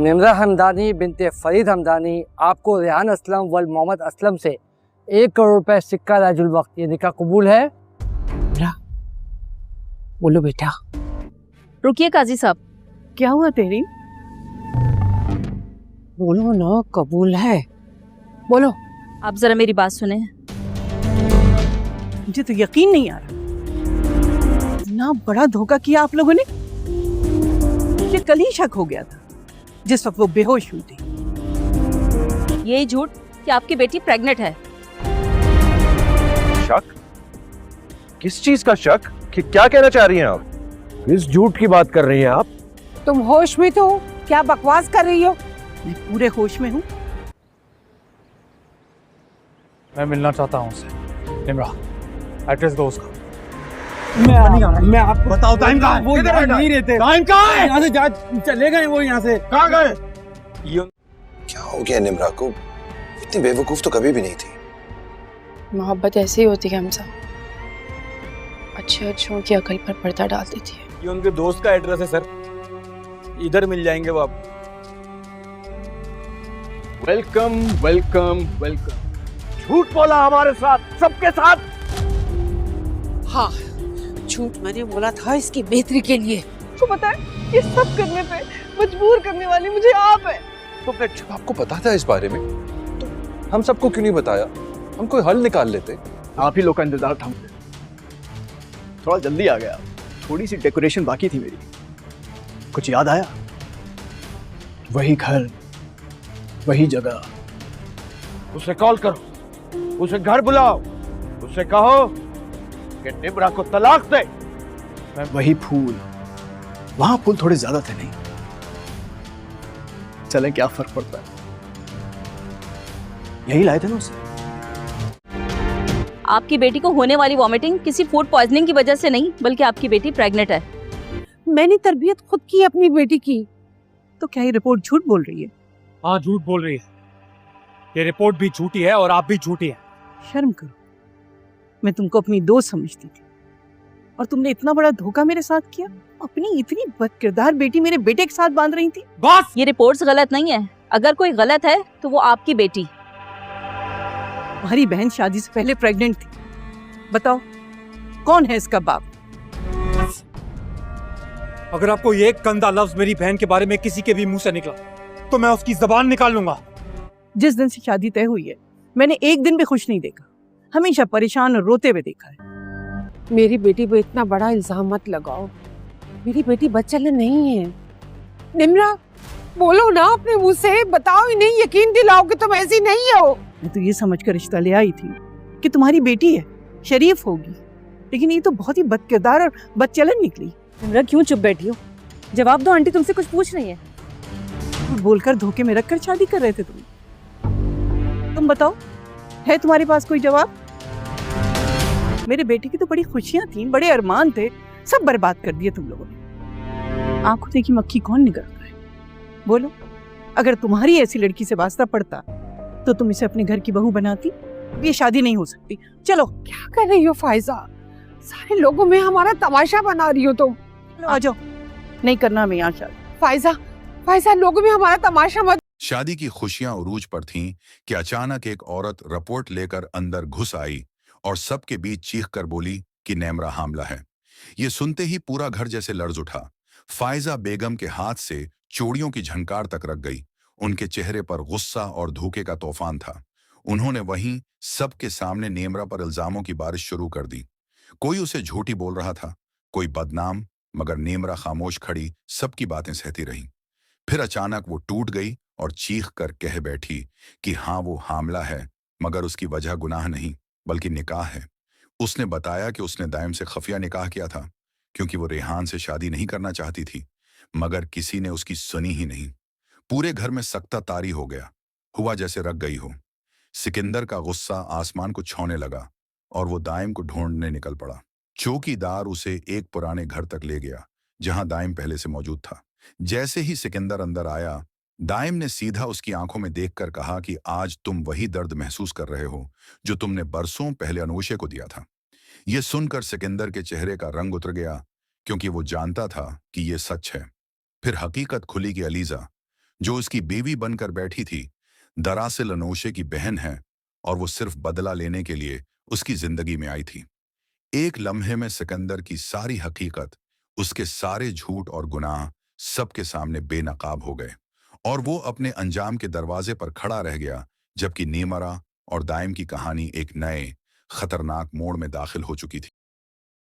निम्रा हमदानी बिनते फरीद हमदानी आपको रेहान असलम व मोहम्मद असलम से 1 करोड़ रुपए सिक्का राजुल वक्त, ये निकाह कबूल है? बोलो बेटा। रुकिए काजी साहब, क्या हुआ तेरी? बोलो ना, कबूल है, बोलो। आप जरा मेरी बात सुने। मुझे तो यकीन नहीं आ रहा, इतना बड़ा धोखा किया आप लोगों ने। मुझे कल ही शक हो गया था जिस वक्त वो बेहोश हुई थी। यही झूठ कि आपकी बेटी प्रेग्नेंट है। शक? किस चीज का शक? कि क्या कहना चाह रही हैं आप? किस झूठ की बात कर रही हैं आप? तुम होश में तो हो? क्या बकवास कर रही हो? मैं पूरे होश में हूँ। मैं मिलना चाहता हूँ उससे। निम्रा, एड्रेस दो उसका। मैं आपको बताओ टाइम कहाँ है? वो यहाँ नहीं रहते। टाइम कहाँ है? यहाँ से जा चले गए वो यहाँ से। कहाँ गए? क्या हो गया निम्रा को? इतनी बेवकूफ तो कभी भी नहीं थी। मोहब्बत ऐसे ही होती है हमसा, अच्छे अच्छों की अकल पर पर्दा डाल देती है। ये उनके दोस्त का एड्रेस है सर, इधर मिल जाएंगे वो आप। Welcome welcome welcome. झूठ बोला हमारे साथ, सबके साथ। हाँ, झूठ मैंने बोला था इसकी बेहतरी के लिए। आपको पता है, ये सब करने पे मजबूर करने वाली मुझे आप है। तो फिर जब आपको पता था इस बारे में तो हम सबको क्यों नहीं बताया? हम कोई हल निकाल लेते। आप ही लोग का इंतजार था मुझे। थोड़ा जल्दी आ गया, थोड़ी सी डेकोरेशन बाकी थी मेरी। कुछ याद आया? वही घर, वही जगह। उसे कॉल करो, उसे घर बुलाओ, उसे कहो कि निम्रा को तलाक दे। वही फूल, वहां फूल थोड़े ज्यादा थे नहीं? चले, क्या फर्क पड़ता है? यही लाए थे ना उसे। आपकी बेटी को होने वाली वॉमिटिंग किसी फूड पॉइजनिंग की वजह से नहीं, बल्कि आपकी बेटी प्रेग्नेंट है। मैंने तरबियत खुद की अपनी बेटी की, तो क्या ये रिपोर्ट झूठ बोल रही है? हाँ, झूठ बोल रही है। ये रिपोर्ट भी झूठी है और आप भी झूठी हैं। शर्म करो, मैं तुमको अपनी दोस्त समझती थी और तुमने इतना बड़ा धोखा मेरे साथ किया। अपनी इतनी बदकिरदार बेटी मेरे बेटे के साथ बांध रही थी। बस! ये रिपोर्ट्स गलत नहीं है। अगर कोई गलत है तो वो आपकी बेटी। तुम्हारी बहन शादी से पहले प्रेग्नेंट थी। बताओ, कौन है इसका बाप? अगर आपको ये गंदा लफ्ज मेरी बहन के बारे में किसी के भी मुंह से निकला तो मैं उसकी जबान निकाल लूंगा। जिस दिन से शादी तय हुई है, मैंने एक दिन भी खुश नहीं देखा। हमेशा परेशान और रोते हुए देखा है। मेरी बेटी पे इतना बड़ा इल्जाम मत लगाओ। मेरी बेटी बच्चन नहीं है। निम्रा, बोलो ना अपने मुंह से, बताओ ही नहीं, यकीन दिलाओ कि तुम ऐसी नहीं हो। मैं तो ये समझकर रिश्ता ले आई थी कि तुम्हारी बेटी है, शरीफ होगी, लेकिन ये तो बहुत ही बदकिरदार और बदचलन निकली। निम्रा, क्यों चुप बैठी हो? जवाब दो, आंटी तुमसे कुछ पूछ रही है। बोलकर धोखे में रखकर शादी कर रहे थे तुम बताओ, है तुम्हारे पास कोई जवाब? मेरे बेटे की तो बड़ी खुशियां थी, बड़े अरमान थे, सब बर्बाद कर दिए तुम लोगों ने। आंखों देखी मक्खी कौन निकालता है? बोलो, अगर तुम्हारी ऐसी लड़की से वास्ता पड़ता तो तुम इसे अपने घर की बहू बनाती? ये शादी नहीं हो सकती। चलो। क्या कर रही हो फायजा? सारे लोगों में हमारा तमाशा बना रही हो तुम। आ जाओ, नहीं करना मैं यहाँ शादी। फायजा, लोगों में हमारा तमाशा मत। शादी की खुशियां उरूज पर थीं कि अचानक एक औरत रिपोर्ट लेकर अंदर घुस आई और सबके बीच चीख कर बोली कि नेमरा हामला है। ये सुनते ही पूरा घर जैसे लर्ज उठा। फायजा बेगम के हाथ से चूड़ियों की झंकार तक रख गई। उनके चेहरे पर गुस्सा और धोखे का तूफान था। उन्होंने वहीं सबके सामने नेमरा पर इल्जामों की बारिश शुरू कर दी। कोई उसे झूठी बोल रहा था, कोई बदनाम, मगर नेमरा खामोश खड़ी सबकी बातें सहती रही। फिर अचानक वो टूट गई और चीख कर कह बैठी कि हाँ, वो हामला है, मगर उसकी वजह गुनाह नहीं बल्कि निकाह है। उसने बताया कि उसने दाइम से खफिया निकाह किया था क्योंकि वो रेहान से शादी नहीं करना चाहती थी, मगर किसी ने उसकी सुनी ही नहीं। पूरे घर में सख्ता तारी हो गया, हुआ जैसे रख गई हो। सिकंदर का गुस्सा आसमान को छूने लगा और वो दाइम को ढूंढने निकल पड़ा। चौकीदार उसे एक पुराने घर तक ले गया जहां दाइम पहले से मौजूद था। जैसे ही सिकंदर अंदर आया, दाइम ने सीधा उसकी आंखों में देखकर कहा कि आज तुम वही दर्द महसूस कर रहे हो जो तुमने बरसों पहले अनूशे को दिया था। यह सुनकर सिकंदर के चेहरे का रंग उतर गया, क्योंकि वो जानता था कि यह सच है। फिर हकीकत खुली कि अलीजा, जो उसकी बीवी बनकर बैठी थी, दरअसल अनोशे की बहन है और वो सिर्फ बदला लेने के लिए उसकी जिंदगी में आई थी। एक लम्हे में सिकंदर की सारी हकीकत, उसके सारे झूठ और गुनाह सबके सामने बेनकाब हो गए और वो अपने अंजाम के दरवाजे पर खड़ा रह गया, जबकि नीमरा और दाइम की कहानी एक नए खतरनाक मोड़ में दाखिल हो चुकी थी।